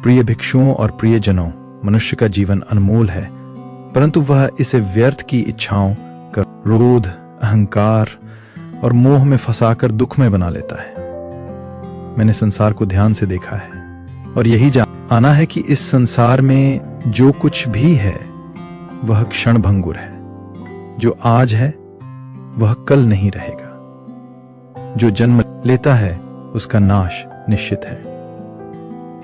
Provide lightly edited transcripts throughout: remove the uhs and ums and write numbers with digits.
प्रिय भिक्षुओं और प्रियजनों, मनुष्य का जीवन अनमोल है, परंतु वह इसे व्यर्थ की इच्छाओं, क्रोध, अहंकार और मोह में फंसाकर दुखमय बना लेता है। मैंने संसार को ध्यान से देखा है और यही जाना है कि इस संसार में जो कुछ भी है वह क्षणभंगुर है। जो आज है वह कल नहीं रहेगा। जो जन्म लेता है उसका नाश निश्चित है।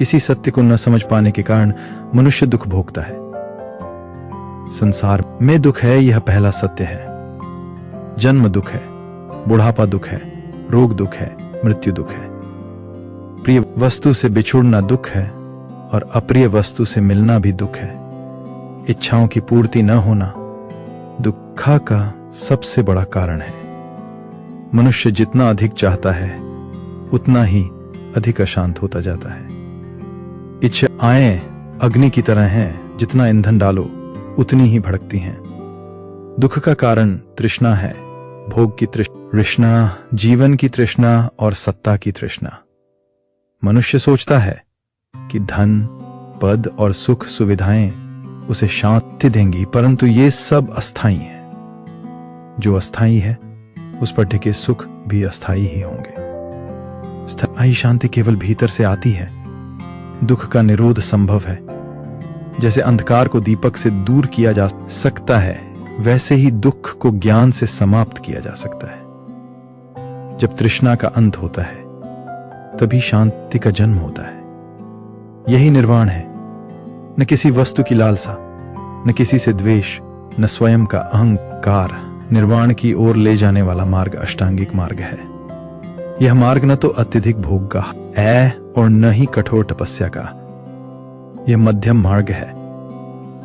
इसी सत्य को न समझ पाने के कारण मनुष्य दुख भोगता है। संसार में दुख है, यह पहला सत्य है। जन्म दुख है, बुढ़ापा दुख है, रोग दुख है, मृत्यु दुख है। प्रिय वस्तु से बिछुड़ना दुख है और अप्रिय वस्तु से मिलना भी दुख है। इच्छाओं की पूर्ति न होना दुख का सबसे बड़ा कारण है। मनुष्य जितना अधिक चाहता है उतना ही अधिक अशांत होता जाता है। इच्छाएं अग्नि की तरह हैं, जितना ईंधन डालो उतनी ही भड़कती हैं। दुख का कारण तृष्णा है, भोग की तृष्णा, जीवन की तृष्णा और सत्ता की तृष्णा। मनुष्य सोचता है कि धन, पद और सुख सुविधाएं उसे शांति देंगी, परंतु ये सब अस्थायी है। जो अस्थायी है उस पर टिके सुख भी अस्थायी ही होंगे। स्थायी शांति केवल भीतर से आती है। दुख का निरोध संभव है। जैसे अंधकार को दीपक से दूर किया जा सकता है, वैसे ही दुख को ज्ञान से समाप्त किया जा सकता है। जब तृष्णा का अंत होता है तभी शांति का जन्म होता है। यही निर्वाण है। न किसी वस्तु की लालसा, न किसी से द्वेष, न स्वयं का अहंकार। निर्वाण की ओर ले जाने वाला मार्ग अष्टांगिक मार्ग है। यह मार्ग न तो अत्यधिक भोग का है और न ही कठोर तपस्या का। यह मध्यम मार्ग है।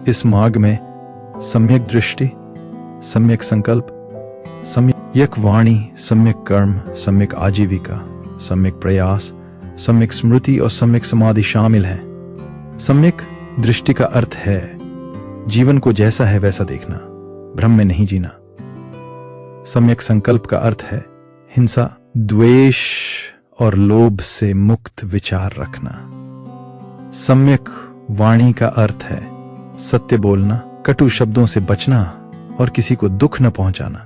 इस मार्ग में सम्यक दृष्टि, सम्यक संकल्प, सम्यक वाणी, सम्यक कर्म, सम्यक आजीविका, सम्यक प्रयास, सम्यक स्मृति और सम्यक समाधि शामिल है। सम्यक दृष्टि का अर्थ है जीवन को जैसा है वैसा देखना, भ्रम में नहीं जीना। सम्यक संकल्प का अर्थ है हिंसा, द्वेष और लोभ से मुक्त विचार रखना। सम्यक वाणी का अर्थ है सत्य बोलना, कटु शब्दों से बचना और किसी को दुख न पहुंचाना।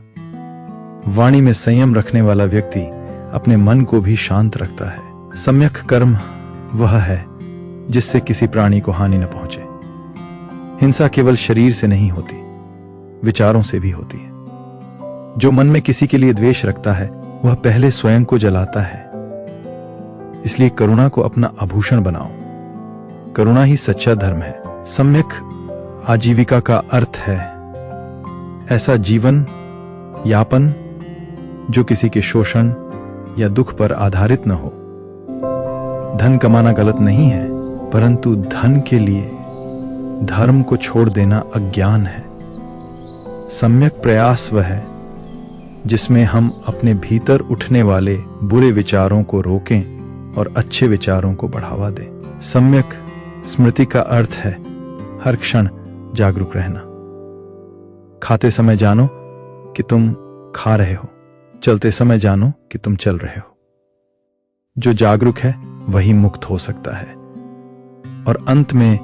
वाणी में संयम रखने वाला व्यक्ति अपने मन को भी शांत रखता है। सम्यक कर्म वह है जिससे किसी प्राणी को हानि न पहुंचे। हिंसा केवल शरीर से नहीं होती, विचारों से भी होती है। जो मन में किसी के लिए द्वेष रखता है वह पहले स्वयं को जलाता है। इसलिए करुणा को अपना आभूषण बनाओ। करुणा ही सच्चा धर्म है। सम्यक आजीविका का अर्थ है ऐसा जीवन यापन जो किसी के शोषण या दुख पर आधारित न हो। धन कमाना गलत नहीं है, परंतु धन के लिए धर्म को छोड़ देना अज्ञान है। सम्यक प्रयास वह है जिसमें हम अपने भीतर उठने वाले बुरे विचारों को रोकें और अच्छे विचारों को बढ़ावा दें। सम्यक स्मृति का अर्थ है हर क्षण जागरूक रहना। खाते समय जानो कि तुम खा रहे हो, चलते समय जानो कि तुम चल रहे हो। जो जागरूक है वही मुक्त हो सकता है। और अंत में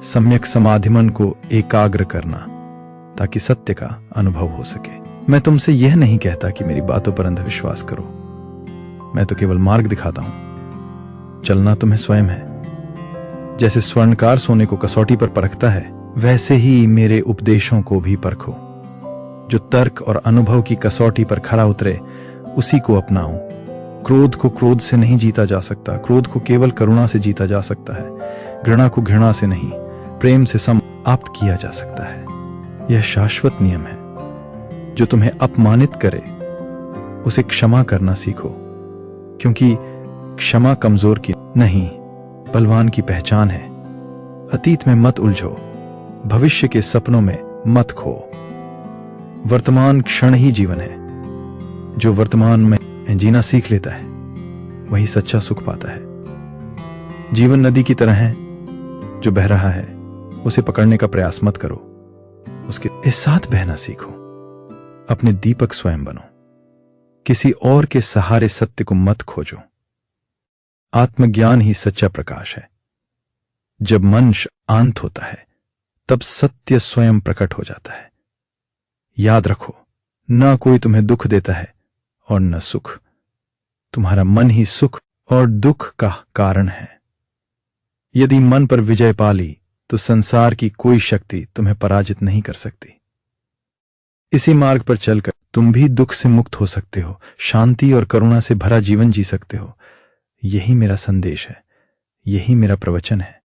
सम्यक समाधिमन को एकाग्र करना ताकि सत्य का अनुभव हो सके। मैं तुमसे यह नहीं कहता कि मेरी बातों पर अंधविश्वास करो। मैं तो केवल मार्ग दिखाता हूं। चलना तुम्हें स्वयं है। जैसे स्वर्णकार सोने को कसौटी पर परखता है, वैसे ही मेरे उपदेशों को भी परखो। जो तर्क और अनुभव की कसौटी पर खरा उतरे उसी को अपनाओ। क्रोध को क्रोध से नहीं जीता जा सकता। क्रोध को केवल करुणा से जीता जा सकता है। घृणा को घृणा से नहीं, प्रेम से समाप्त किया जा सकता है। यह शाश्वत नियम है। जो तुम्हें अपमानित करे उसे क्षमा करना सीखो, क्योंकि क्षमा कमजोर की नहीं बलवान की पहचान है। अतीत में मत उलझो, भविष्य के सपनों में मत खो। वर्तमान क्षण ही जीवन है। जो वर्तमान में जीना सीख लेता है वही सच्चा सुख पाता है। जीवन नदी की तरह है, जो बह रहा है उसे पकड़ने का प्रयास मत करो, उसके साथ बहना सीखो। अपने दीपक स्वयं बनो। किसी और के सहारे सत्य को मत खोजो। आत्मज्ञान ही सच्चा प्रकाश है। जब मन शांत होता है तब सत्य स्वयं प्रकट हो जाता है। याद रखो, न कोई तुम्हें दुख देता है और न सुख। तुम्हारा मन ही सुख और दुख का कारण है। यदि मन पर विजय पा ली तो संसार की कोई शक्ति तुम्हें पराजित नहीं कर सकती। इसी मार्ग पर चलकर तुम भी दुख से मुक्त हो सकते हो, शांति और करुणा से भरा जीवन जी सकते हो। यही मेरा संदेश है, यही मेरा प्रवचन है।